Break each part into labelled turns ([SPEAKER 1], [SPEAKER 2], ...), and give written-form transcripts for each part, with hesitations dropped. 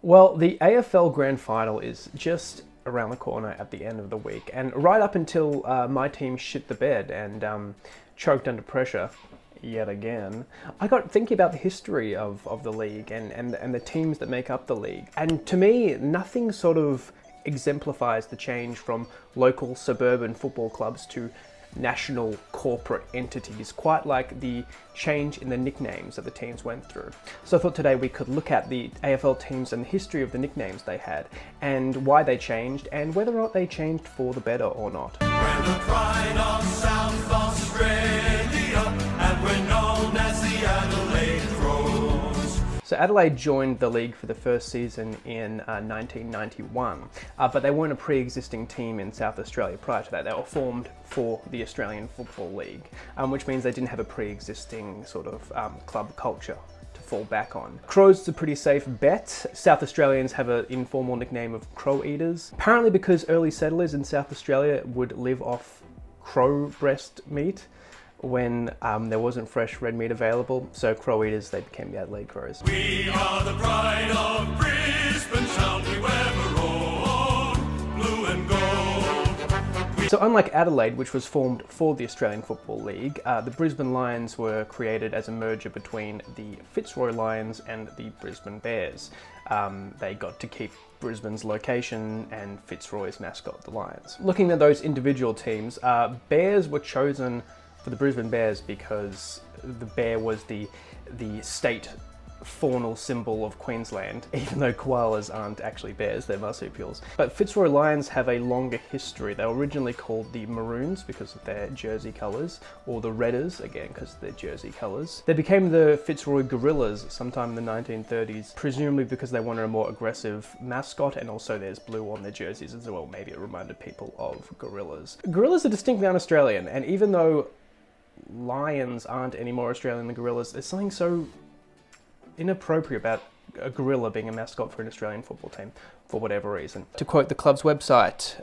[SPEAKER 1] Well, the AFL Grand Final is just around the corner at the end of the week, and right up until my team shit the bed and choked under pressure yet again, I got thinking about the history of the league and the teams that make up the league. And to me, nothing sort of exemplifies the change from local suburban football clubs to national corporate entities, quite like the change in the nicknames that the teams went through. So I thought today we could look at the AFL teams and the history of the nicknames they had, and why they changed, and whether or not they changed for the better or not.
[SPEAKER 2] We're the pride of South Australia, and we're known as the Adelaide Crows.
[SPEAKER 1] So Adelaide joined the league for the first season in 1991, but they weren't a pre-existing team in South Australia prior to that. They were formed for the Australian Football League, which means they didn't have a pre-existing sort of club culture to fall back on. Crows is a pretty safe bet. South Australians have an informal nickname of Crow Eaters, apparently because early settlers in South Australia would live off crow breast meat when there wasn't fresh red meat available. So Crow Eaters, they became the Adelaide Crows.
[SPEAKER 2] We are the pride of Brisbane town, we wear maroon, blue and gold.
[SPEAKER 1] So unlike Adelaide, which was formed for the Australian Football League, the Brisbane Lions were created as a merger between the Fitzroy Lions and the Brisbane Bears. They got to keep Brisbane's location and Fitzroy's mascot, the Lions. Looking at those individual teams, Bears were chosen for the Brisbane Bears because the bear was the state faunal symbol of Queensland, even though koalas aren't actually bears, they're marsupials. But Fitzroy Lions have a longer history. They were originally called the Maroons because of their jersey colours, or the Redders, again because of their jersey colours. They became the Fitzroy Gorillas sometime in the 1930s, presumably because they wanted a more aggressive mascot, and also there's blue on their jerseys as well. Maybe it reminded people of gorillas. Gorillas are distinctly un-Australian, and even though lions aren't any more Australian than gorillas, there's something so inappropriate about a gorilla being a mascot for an Australian football team, for whatever reason. To quote the club's website,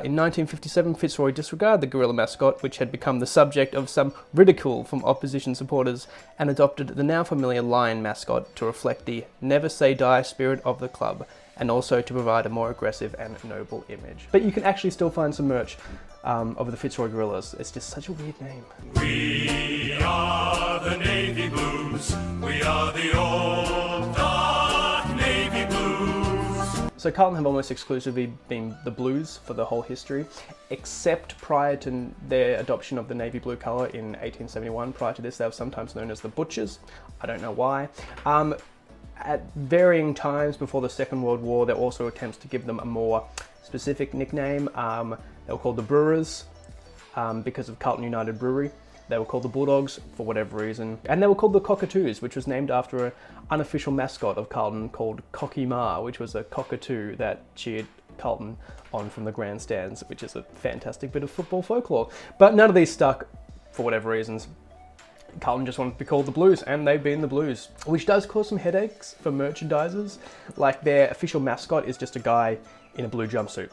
[SPEAKER 1] in 1957, Fitzroy disregarded the gorilla mascot, which had become the subject of some ridicule from opposition supporters, and adopted the now familiar lion mascot to reflect the never say die spirit of the club, and also to provide a more aggressive and noble image. But you can actually still find some merch of the Fitzroy Gorillas. It's just such a weird name.
[SPEAKER 2] We are the Navy Blues, we are the old dark Navy Blues.
[SPEAKER 1] So Carlton have almost exclusively been the Blues for the whole history, except prior to their adoption of the navy blue colour in 1871. Prior to this, they were sometimes known as the Butchers. I don't know why. At varying times before the Second World War, there were also attempts to give them a more specific nickname. They were called the Brewers because of Carlton United Brewery. They were called the Bulldogs for whatever reason. And they were called the Cockatoos, which was named after an unofficial mascot of Carlton called Cocky Ma, which was a cockatoo that cheered Carlton on from the grandstands, which is a fantastic bit of football folklore. But none of these stuck for whatever reasons. Carlton just wanted to be called the Blues, and they've been the Blues, which does cause some headaches for merchandisers. Like, their official mascot is just a guy in a blue jumpsuit.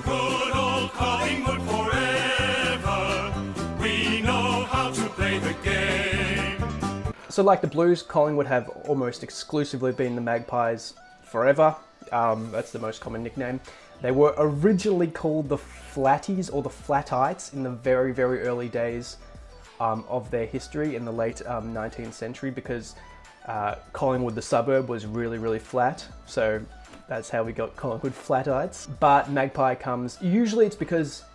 [SPEAKER 2] Good old Collingwood forever, we know how to play the game.
[SPEAKER 1] So like the Blues, Collingwood have almost exclusively been the Magpies forever. That's the most common nickname. They were originally called the Flatties or the Flatites in the very, very early days of their history in the late 19th century, because Collingwood, the suburb, was really, really flat. So that's how we got Collingwood Flatites. But magpie comes, usually it's because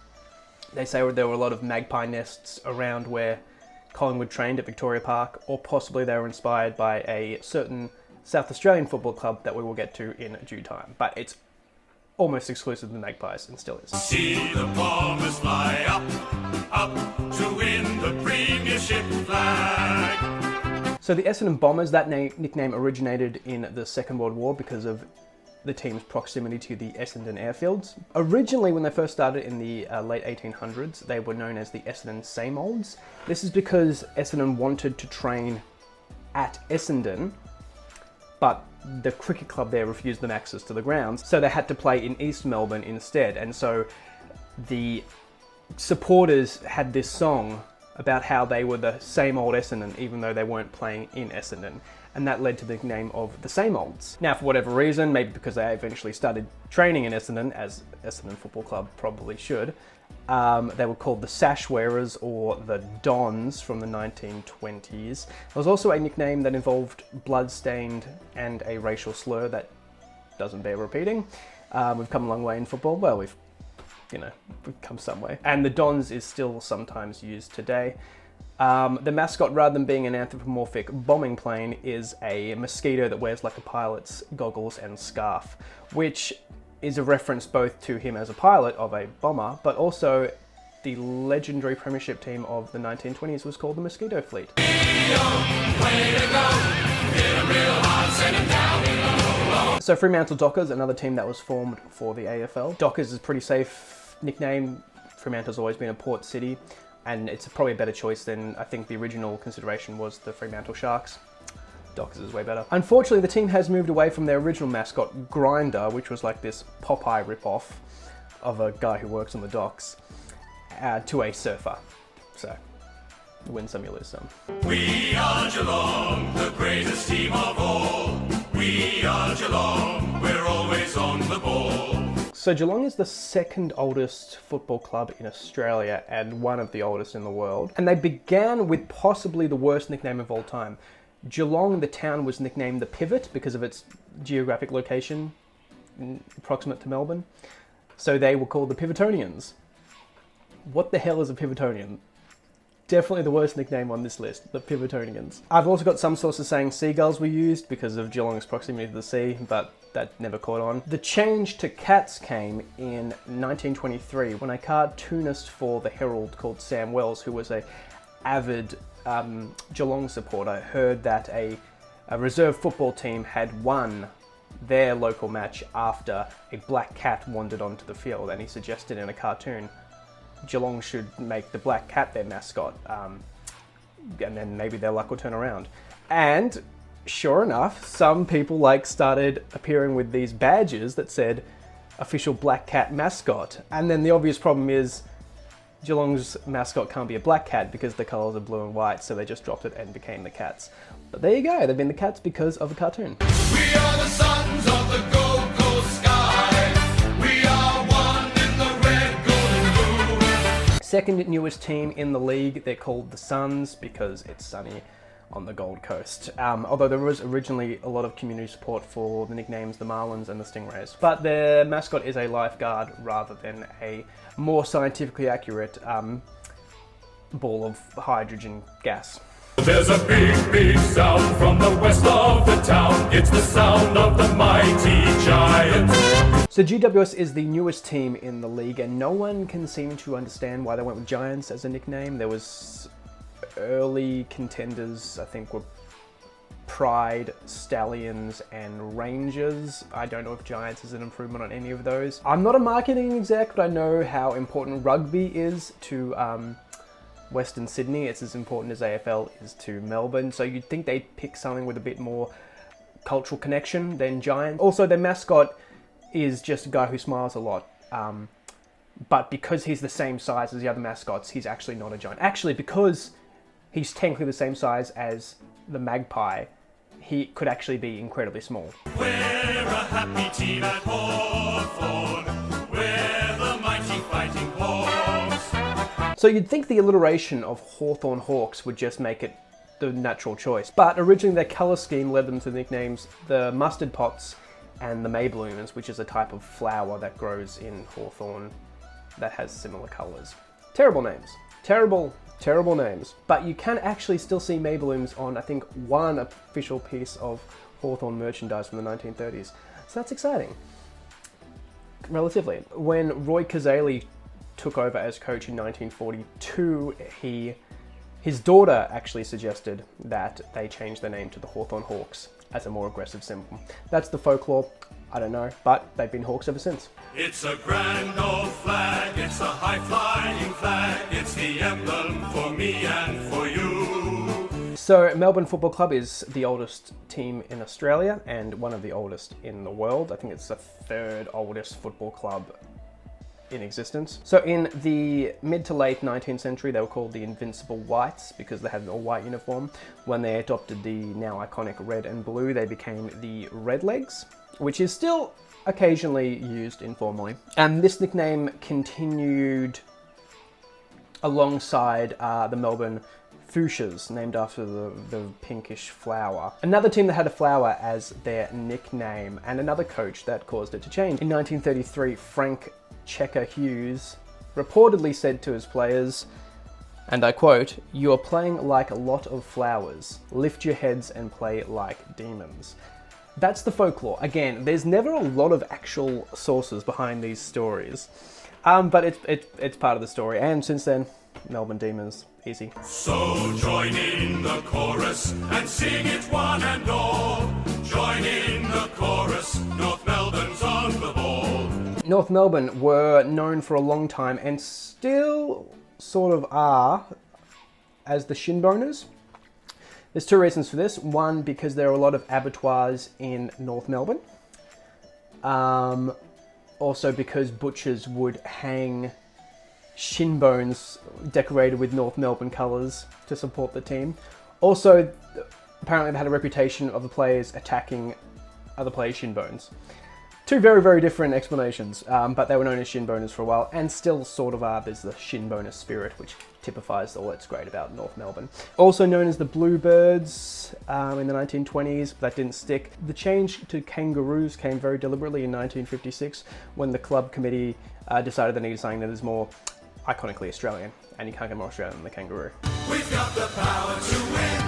[SPEAKER 1] they say there were a lot of magpie nests around where Collingwood trained at Victoria Park, or possibly they were inspired by a certain South Australian football club that we will get to in due time. But it's almost exclusive to the Magpies, and still is.
[SPEAKER 2] See the Bombers fly up, up to win the premiership flag.
[SPEAKER 1] So the Essendon Bombers, that nickname originated in the Second World War because of the team's proximity to the Essendon airfields. Originally, when they first started in the late 1800s, they were known as the Essendon Samoulds. This is because Essendon wanted to train at Essendon, but the cricket club there refused them access to the grounds, so they had to play in East Melbourne instead. And so the supporters had this song about how they were the same old Essendon even though they weren't playing in Essendon. And that led to the nickname of the Same Olds. Now, for whatever reason, maybe because they eventually started training in Essendon, as Essendon Football Club probably should, they were called the Sash Wearers or the Dons from the 1920s. There was also a nickname that involved bloodstained and a racial slur that doesn't bear repeating. We've come a long way in football. Well, we've come some way. And the Dons is still sometimes used today. The mascot, rather than being an anthropomorphic bombing plane, is a mosquito that wears like a pilot's goggles and scarf, which is a reference both to him as a pilot of a bomber, but also the legendary premiership team of the 1920s was called the Mosquito Fleet. So Fremantle Dockers, another team that was formed for the AFL. Dockers is a pretty safe nickname. Fremantle's always been a port city, and it's probably a better choice than I think the original consideration was the Fremantle Sharks. Dockers is way better. Unfortunately, the team has moved away from their original mascot, Grinder, which was like this Popeye ripoff of a guy who works on the docks, to a surfer. So, you win some, you lose some.
[SPEAKER 2] We are Geelong, the greatest team of all. We are Geelong, we're always on the ball.
[SPEAKER 1] So Geelong is the second oldest football club in Australia and one of the oldest in the world. And they began with possibly the worst nickname of all time. Geelong, the town, was nicknamed the Pivot because of its geographic location proximate to Melbourne. So they were called the Pivotonians. What the hell is a Pivotonian? Definitely the worst nickname on this list, the Pivotonians. I've also got some sources saying seagulls were used because of Geelong's proximity to the sea, but that never caught on. The change to cats came in 1923 when a cartoonist for the Herald called Sam Wells, who was a avid Geelong supporter, heard that a reserve football team had won their local match after a black cat wandered onto the field, and he suggested in a cartoon Geelong should make the black cat their mascot, and then maybe their luck will turn around. And sure enough, some people started appearing with these badges that said official black cat mascot, and then the obvious problem is Geelong's mascot can't be a black cat because the colours are blue and white, so they just dropped it and became the Cats. But there you go, they've been the Cats because of a cartoon.
[SPEAKER 2] We are the sons of the Gold Coast sky. We are one in the red, gold and blue.
[SPEAKER 1] Second newest team in the league, they're called the Suns because it's sunny on the Gold Coast. Although there was originally a lot of community support for the nicknames the Marlins and the Stingrays. But their mascot is a lifeguard rather than a more scientifically accurate ball of hydrogen gas.
[SPEAKER 2] There's a big, big sound from the west of the town. It's the sound of the mighty Giants.
[SPEAKER 1] So GWS is the newest team in the league, and no one can seem to understand why they went with Giants as a nickname. There was early contenders, I think, were Pride, Stallions, and Rangers. I don't know if Giants is an improvement on any of those. I'm not a marketing exec, but I know how important rugby is to Western Sydney. It's as important as AFL is to Melbourne. So you'd think they'd pick something with a bit more cultural connection than Giants. Also, their mascot is just a guy who smiles a lot. But because he's the same size as the other mascots, he's actually not a giant. Actually, because he's technically the same size as the Magpie, he could actually be incredibly small.
[SPEAKER 2] We're a happy team at Hawthorn. We're the mighty fighting Hawks.
[SPEAKER 1] So you'd think the alliteration of Hawthorn Hawks would just make it the natural choice. But originally their colour scheme led them to the nicknames the Mustard Pots and the Mayblooms, which is a type of flower that grows in Hawthorn that has similar colours. Terrible names. Terrible names. But you can actually still see Mayblooms on, I think, one official piece of Hawthorn merchandise from the 1930s. So that's exciting. Relatively. When Roy Cazaly took over as coach in 1942, his daughter actually suggested that they change their name to the Hawthorn Hawks as a more aggressive symbol. That's the folklore. I don't know, but they've been Hawks ever since.
[SPEAKER 2] It's a grand old flag, it's a high-flying flag, it's the emblem for me and for you.
[SPEAKER 1] So Melbourne Football Club is the oldest team in Australia and one of the oldest in the world. I think it's the third oldest football club in existence. So in the mid to late 19th century, they were called the Invincible Whites because they had an all-white uniform. When they adopted the now iconic red and blue, they became the Redlegs, which is still occasionally used informally. And this nickname continued alongside the Melbourne Fuchsias, named after the pinkish flower. Another team that had a flower as their nickname, and another coach that caused it to change. In 1933, Frank Checker Hughes reportedly said to his players, and I quote, "You are playing like a lot of flowers. Lift your heads and play like demons." That's the folklore. Again, there's never a lot of actual sources behind these stories, but it's part of the story. And since then, Melbourne Demons, easy.
[SPEAKER 2] So join in the chorus and sing it one and all. Join in the chorus, North Melbourne's on the ball.
[SPEAKER 1] North Melbourne were known for a long time and still sort of are as the shinboners. There's two reasons for this. One, because there are a lot of abattoirs in North Melbourne. Also because butchers would hang shin bones decorated with North Melbourne colours to support the team. Also, apparently they had a reputation of the players attacking other players' shin bones. Two very, very different explanations, but they were known as shin boners for a while, and still sort of are. There's the shin boner spirit, which typifies all that's great about North Melbourne. Also known as the Bluebirds in the 1920s, but that didn't stick. The change to kangaroos came very deliberately in 1956, when the club committee decided they needed something that is more iconically Australian, and you can't get more Australian than the kangaroo.
[SPEAKER 2] We've got the power to win,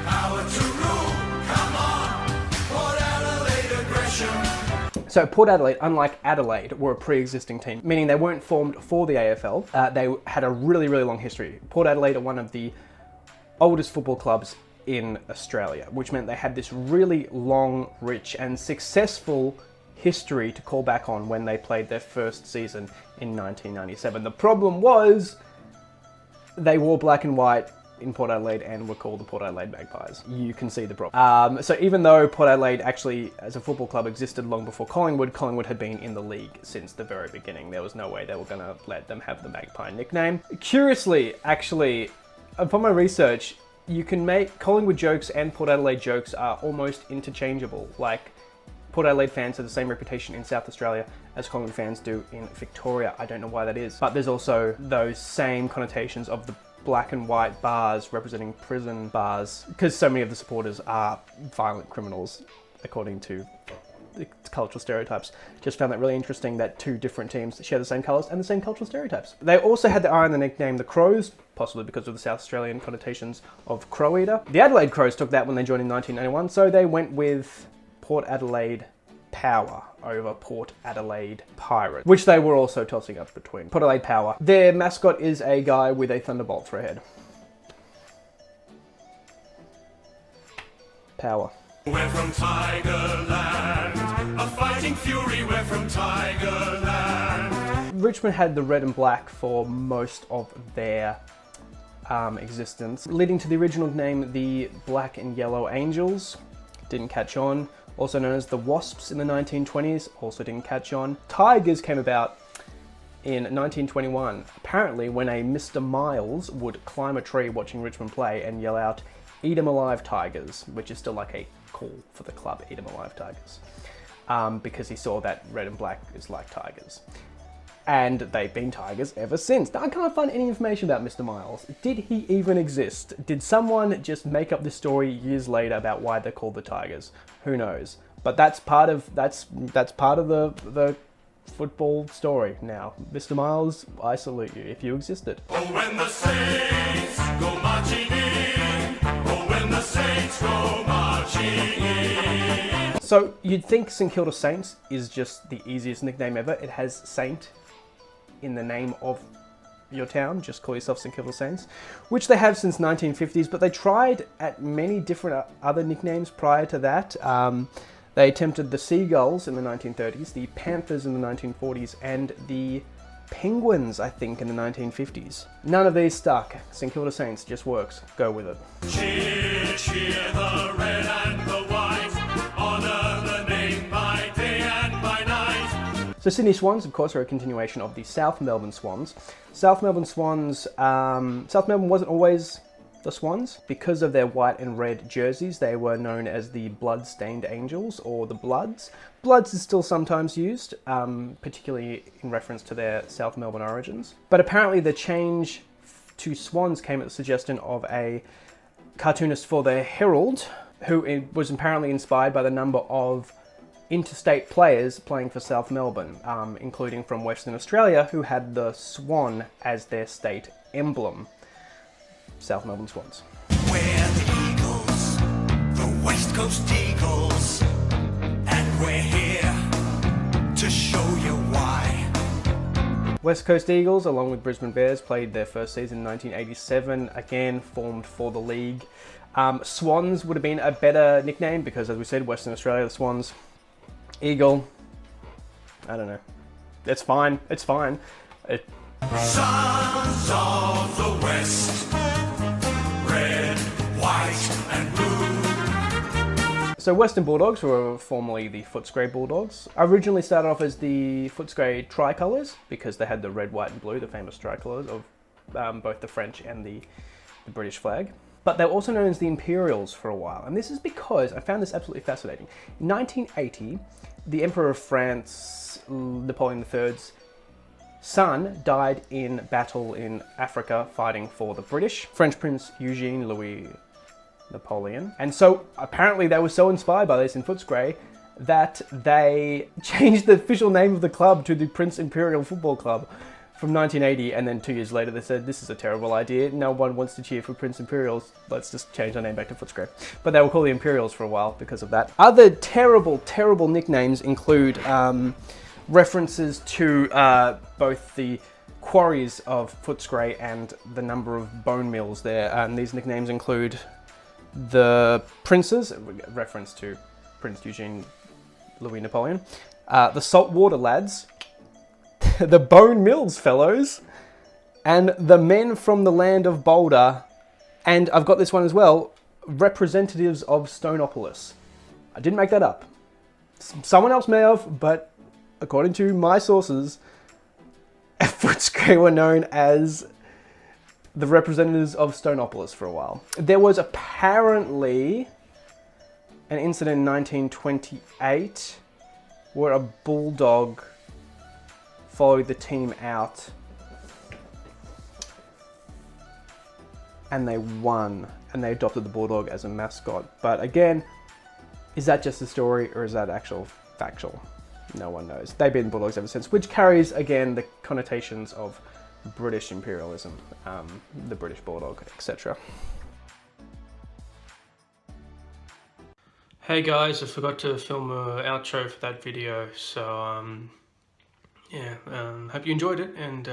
[SPEAKER 2] power to rule. Come on, Port Adelaide aggression.
[SPEAKER 1] So Port Adelaide, unlike Adelaide, were a pre-existing team, meaning they weren't formed for the AFL. They had a really, really long history. Port Adelaide are one of the oldest football clubs in Australia, which meant they had this really long, rich, and successful history to call back on when they played their first season in 1997. The problem was they wore black and white in Port Adelaide and were called the Port Adelaide Magpies. You can see the problem. So even though Port Adelaide actually, as a football club, existed long before Collingwood, Collingwood had been in the league since the very beginning. There was no way they were going to let them have the Magpie nickname. Curiously, actually, upon my research, you can make Collingwood jokes and Port Adelaide jokes are almost interchangeable. Like, Port Adelaide fans have the same reputation in South Australia as Collingwood fans do in Victoria. I don't know why that is. But there's also those same connotations of the black and white bars representing prison bars, because so many of the supporters are violent criminals, according to the cultural stereotypes. Just found that really interesting that two different teams share the same colours and the same cultural stereotypes. They also had the eye on the nickname the Crows, possibly because of the South Australian connotations of Crow Eater. The Adelaide Crows took that when they joined in 1991, so they went with Port Adelaide Power over Port Adelaide Pirate, which they were also tossing up between. Port Adelaide Power. Their mascot is a guy with a thunderbolt for a head. Power.
[SPEAKER 2] We're from Tigerland, a fighting fury, we're from Tigerland.
[SPEAKER 1] Richmond had the red and black for most of their existence, leading to the original name, the Black and Yellow Angels. Didn't catch on. Also known as the Wasps in the 1920s, also didn't catch on. Tigers came about in 1921, apparently when a Mr. Miles would climb a tree watching Richmond play and yell out, "Eat 'em alive, Tigers," which is still like a call for the club, "Eat 'em alive, Tigers," because he saw that red and black is like tigers. And they've been Tigers ever since. Now, I can't find any information about Mr. Miles. Did he even exist? Did someone just make up this story years later about why they're called the Tigers? Who knows? But that's part of the football story now. Mr. Miles, I salute you if you existed.
[SPEAKER 2] Oh, when the Saints go marching in. Oh, when the Saints go marching in.
[SPEAKER 1] So you'd think St Kilda Saints is just the easiest nickname ever. It has Saint in the name of your town. Just call yourself St Kilda Saints, which they have since 1950s, but they tried at many different other nicknames prior to that. They attempted the Seagulls in the 1930s, the Panthers in the 1940s, and the Penguins, I think, in the 1950s. None of these stuck. St Kilda Saints just works. Go with it.
[SPEAKER 2] Cheer, cheer the red and the white. Honour the name by day and by night.
[SPEAKER 1] So Sydney Swans, of course, are a continuation of the South Melbourne Swans. South Melbourne Swans, South Melbourne wasn't always the Swans. Because of their white and red jerseys, they were known as the Blood-Stained Angels, or the Bloods. Bloods is still sometimes used, particularly in reference to their South Melbourne origins. But apparently the change to Swans came at the suggestion of a cartoonist for the Herald, who was apparently inspired by the number of interstate players playing for South Melbourne, including from Western Australia, who had the swan as their state emblem. South Melbourne Swans.
[SPEAKER 2] We're the Eagles, the West Coast Eagles, and we're here to show you why.
[SPEAKER 1] West Coast Eagles, along with Brisbane Bears, played their first season in 1987, again formed for the league. Swans would have been a better nickname because, as we said, Western Australia, the Swans. Eagle, I don't know. It's fine. It's fine.
[SPEAKER 2] Sons of the West, red, white, and blue.
[SPEAKER 1] So Western Bulldogs were formerly the Footscray Bulldogs. Originally started off as the Footscray Tricolours because they had the red, white, and blue, the famous tricolours of both the French and the British flag. But they were also known as the Imperials for a while. And this is because I found this absolutely fascinating. In 1980, the Emperor of France, Napoleon III's son, died in battle in Africa fighting for the British. French Prince Eugene Louis Napoleon. And so apparently they were so inspired by this in Footscray that they changed the official name of the club to the Prince Imperial Football Club from 1980, and then 2 years later they said, this is a terrible idea, no one wants to cheer for Prince Imperials, let's just change our name back to Footscray. But they were called the Imperials for a while because of that. Other terrible, terrible nicknames include references to both the quarries of Footscray and the number of bone mills there. And these nicknames include the Princes, reference to Prince Eugene Louis Napoleon, the Saltwater Lads, the Bone Mills Fellows, and the Men from the Land of Boulder, and I've got this one as well, Representatives of Stoneopolis. I didn't make that up. Someone else may have, but according to my sources, Footscray were known as the Representatives of Stoneopolis for a while. There was apparently an incident in 1928 where a bulldog followed the team out and they won, and they adopted the bulldog as a mascot. But again, is that just a story or is that actual factual? No one knows. They've been bulldogs ever since, which carries again the connotations of British imperialism, the British bulldog, etc.
[SPEAKER 3] Hey guys, I forgot to film an outro for that video, so yeah, hope you enjoyed it, and